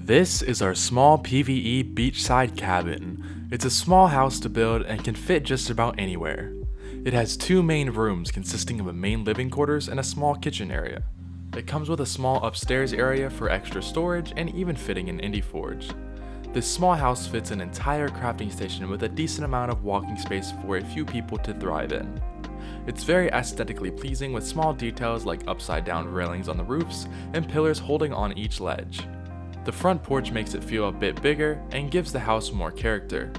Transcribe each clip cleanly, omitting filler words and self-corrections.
This is our small PVE beachside cabin. It's a small house to build and can fit just about anywhere. It has two main rooms consisting of a main living quarters and a small kitchen area. It comes with a small upstairs area for extra storage and even fitting an indie forge. This small house fits an entire crafting station with a decent amount of walking space for a few people to thrive in. It's very aesthetically pleasing with small details like upside down railings on the roofs and pillars holding on each ledge. The front porch makes it feel a bit bigger and gives the house more character.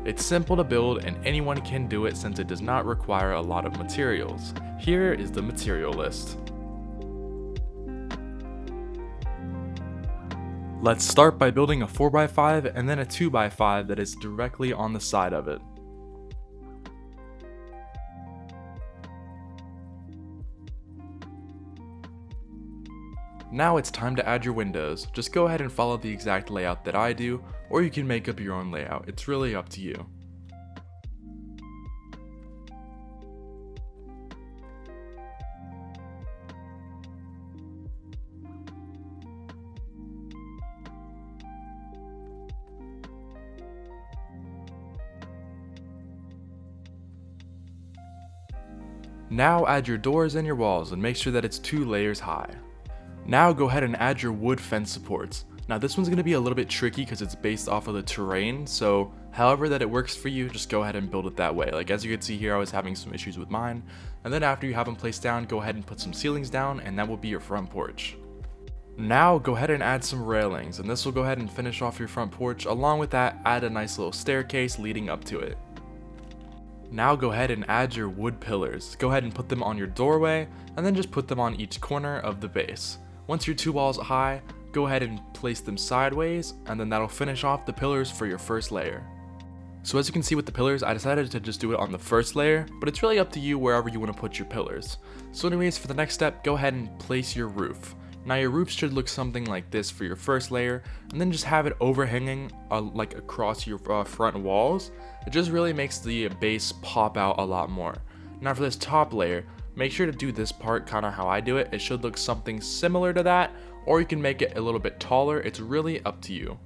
It's simple to build and anyone can do it since it does not require a lot of materials. Here is the material list. Let's start by building a 4x5 and then a 2x5 that is directly on the side of it. Now it's time to add your windows. Just go ahead and follow the exact layout that I do, or you can make up your own layout. It's really up to you. Now add your doors and your walls and make sure that it's 2 layers high. Now go ahead and add your wood fence supports. Now this one's going to be a little bit tricky because it's based off of the terrain, so however that it works for you, just go ahead and build it that way. Like as you can see here, I was having some issues with mine. And then after you have them placed down, go ahead and put some ceilings down and that will be your front porch. Now go ahead and add some railings and this will go ahead and finish off your front porch. Along with that, add a nice little staircase leading up to it. Now go ahead and add your wood pillars. Go ahead and put them on your doorway and then just put them on each corner of the base. Once your 2 walls are high, go ahead and place them sideways and then that'll finish off the pillars for your first layer. So as you can see with the pillars, I decided to just do it on the first layer, but it's really up to you wherever you want to put your pillars. So anyways, for the next step, go ahead and place your roof. Now your roof should look something like this for your first layer, and then just have it overhanging like across your front walls. It just really makes the base pop out a lot more. Now for this top layer, make sure to do this part kind of how I do it. It should look something similar to that, or you can make it a little bit taller. It's really up to you.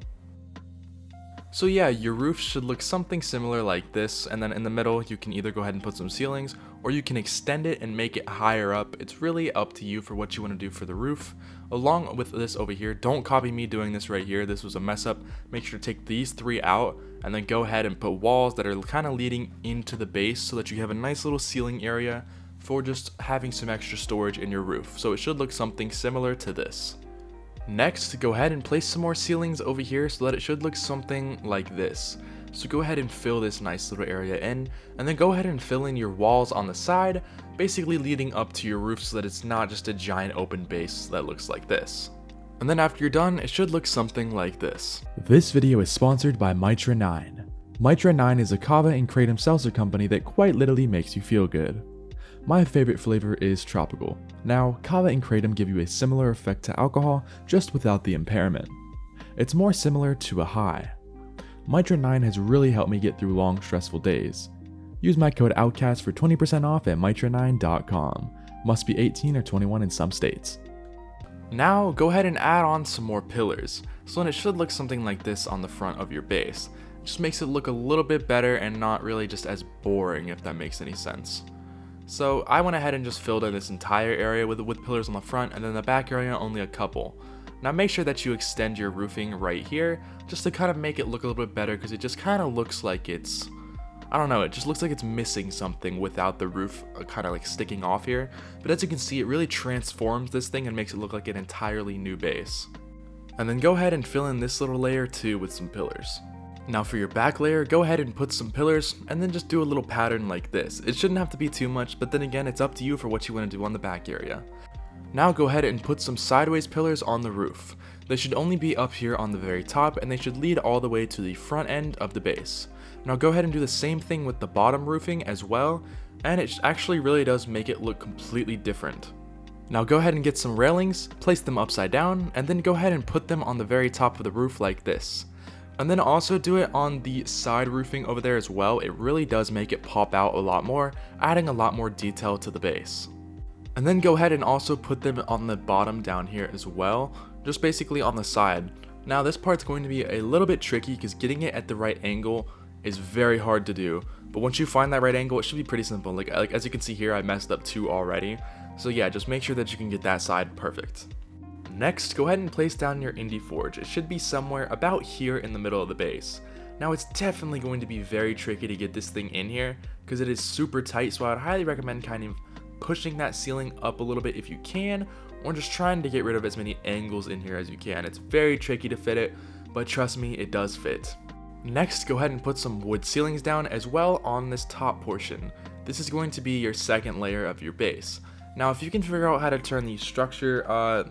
So yeah, your roof should look something similar like this, and then in the middle you can either go ahead and put some ceilings, or you can extend it and make it higher up. It's really up to you for what you want to do for the roof. Along with this over here, don't copy me doing this right here. This was a mess up. Make sure to take these 3 out, and then go ahead and put walls that are kind of leading into the base so that you have a nice little ceiling area for just having some extra storage in your roof. So it should look something similar to this. Next, go ahead and place some more ceilings over here so that it should look something like this. So go ahead and fill this nice little area in, and then go ahead and fill in your walls on the side, basically leading up to your roof so that it's not just a giant open base that looks like this. And then after you're done, it should look something like this. This video is sponsored by Mitra 9. Mitra 9 is a kava and kratom seltzer company that quite literally makes you feel good. My favorite flavor is tropical. Now, kava and kratom give you a similar effect to alcohol, just without the impairment. It's more similar to a high. Mitra 9 has really helped me get through long, stressful days. Use my code Outcasts for 20% off at mitra9.com. Must be 18 or 21 in some states. Now, go ahead and add on some more pillars. So then it should look something like this on the front of your base. It just makes it look a little bit better and not really just as boring, if that makes any sense. So I went ahead and just filled in this entire area with pillars on the front, and then the back area only a couple. Now make sure that you extend your roofing right here just to kind of make it look a little bit better, because it just kind of looks like it's, I don't know, it just looks like it's missing something without the roof kind of like sticking off here. But as you can see, it really transforms this thing and makes it look like an entirely new base. And then go ahead and fill in this little layer too with some pillars. Now for your back layer, go ahead and put some pillars and then just do a little pattern like this. It shouldn't have to be too much, but then again, it's up to you for what you want to do on the back area. Now go ahead and put some sideways pillars on the roof. They should only be up here on the very top, and they should lead all the way to the front end of the base. Now go ahead and do the same thing with the bottom roofing as well, and it actually really does make it look completely different. Now go ahead and get some railings, place them upside down, and then go ahead and put them on the very top of the roof like this. And then also do it on the side roofing over there as well. It really does make it pop out a lot more, adding a lot more detail to the base. And then go ahead and also put them on the bottom down here as well, just basically on the side. Now this part's going to be a little bit tricky because getting it at the right angle is very hard to do, but once you find that right angle, it should be pretty simple. Like as you can see here, I messed up 2 already, so yeah, just make sure that you can get that side perfect. Next, go ahead and place down your Indie Forge. It should be somewhere about here in the middle of the base. Now it's definitely going to be very tricky to get this thing in here because it is super tight, so I'd highly recommend kind of pushing that ceiling up a little bit if you can, or just trying to get rid of as many angles in here as you can. It's very tricky to fit it, but trust me, it does fit. Next, go ahead and put some wood ceilings down as well on this top portion. This is going to be your second layer of your base. Now if you can figure out how to turn the structure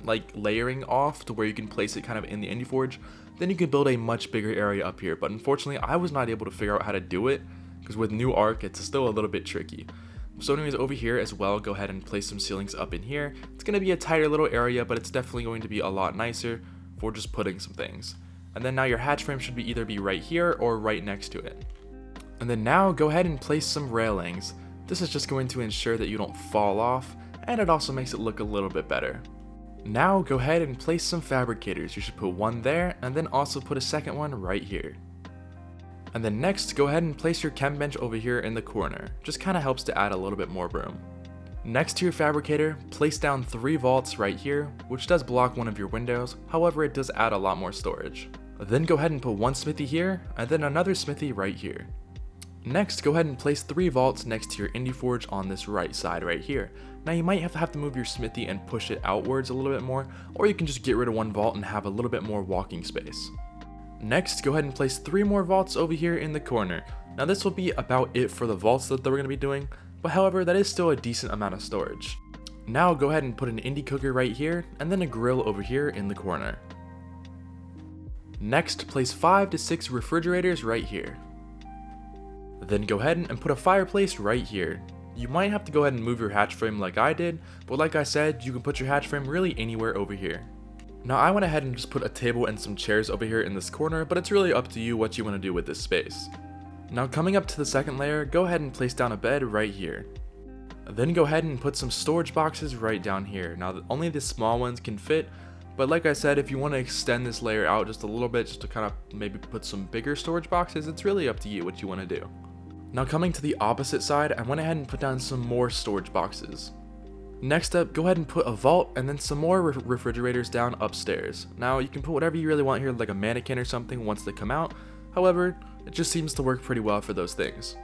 like layering off to where you can place it kind of in the Indie Forge, then you can build a much bigger area up here, but unfortunately I was not able to figure out how to do it because with new ARK it's still a little bit tricky. So anyways, over here as well, go ahead and place some ceilings up in here. It's going to be a tighter little area, but it's definitely going to be a lot nicer for just putting some things. And then now your hatch frame should either be right here or right next to it. And then now go ahead and place some railings. This is just going to ensure that you don't fall off, and it also makes it look a little bit better. Now go ahead and place some fabricators. You should put one there, and then also put a second one right here. And then next, go ahead and place your chem bench over here in the corner. Just kind of helps to add a little bit more room. Next to your fabricator, place down 3 vaults right here, which does block one of your windows, however it does add a lot more storage. Then go ahead and put one smithy here, and then another smithy right here. Next, go ahead and place 3 vaults next to your Indie Forge on this right side right here. Now you might have to move your smithy and push it outwards a little bit more, or you can just get rid of 1 vault and have a little bit more walking space. Next, go ahead and place 3 more vaults over here in the corner. Now this will be about it for the vaults that we're going to be doing, but however that is still a decent amount of storage. Now go ahead and put an Indie cooker right here, and then a grill over here in the corner. Next, place 5 to 6 refrigerators right here. Then go ahead and put a fireplace right here. You might have to go ahead and move your hatch frame like I did, but like I said, you can put your hatch frame really anywhere over here. Now I went ahead and just put a table and some chairs over here in this corner, but it's really up to you what you want to do with this space. Now coming up to the second layer, go ahead and place down a bed right here. Then go ahead and put some storage boxes right down here. Now only the small ones can fit, but like I said, if you want to extend this layer out just a little bit, just to kind of maybe put some bigger storage boxes, it's really up to you what you want to do. Now coming to the opposite side, I went ahead and put down some more storage boxes. Next up, go ahead and put a vault and then some more refrigerators down upstairs. Now you can put whatever you really want here, like a mannequin or something once they come out. However, it just seems to work pretty well for those things.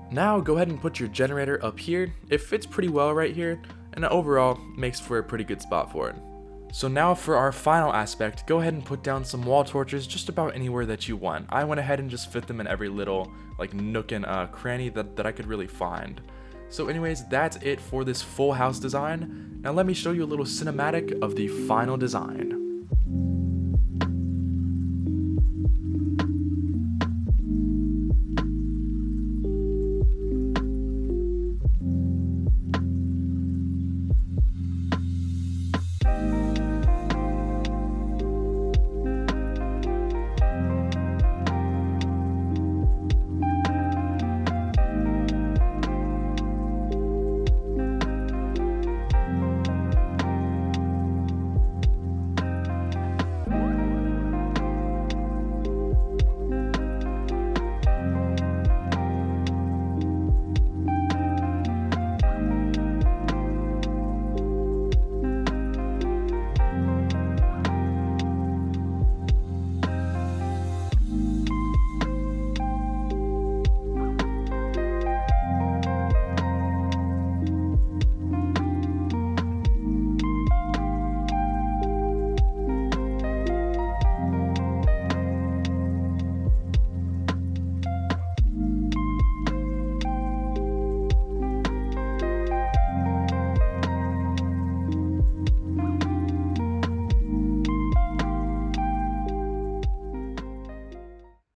Now go ahead and put your generator up here. It fits pretty well right here, and overall makes for a pretty good spot for it. So now for our final aspect, go ahead and put down some wall torches just about anywhere that you want. I went ahead and just fit them in every little like nook and cranny that I could really find. So anyways, that's it for this full house design. Now let me show you a little cinematic of the final design.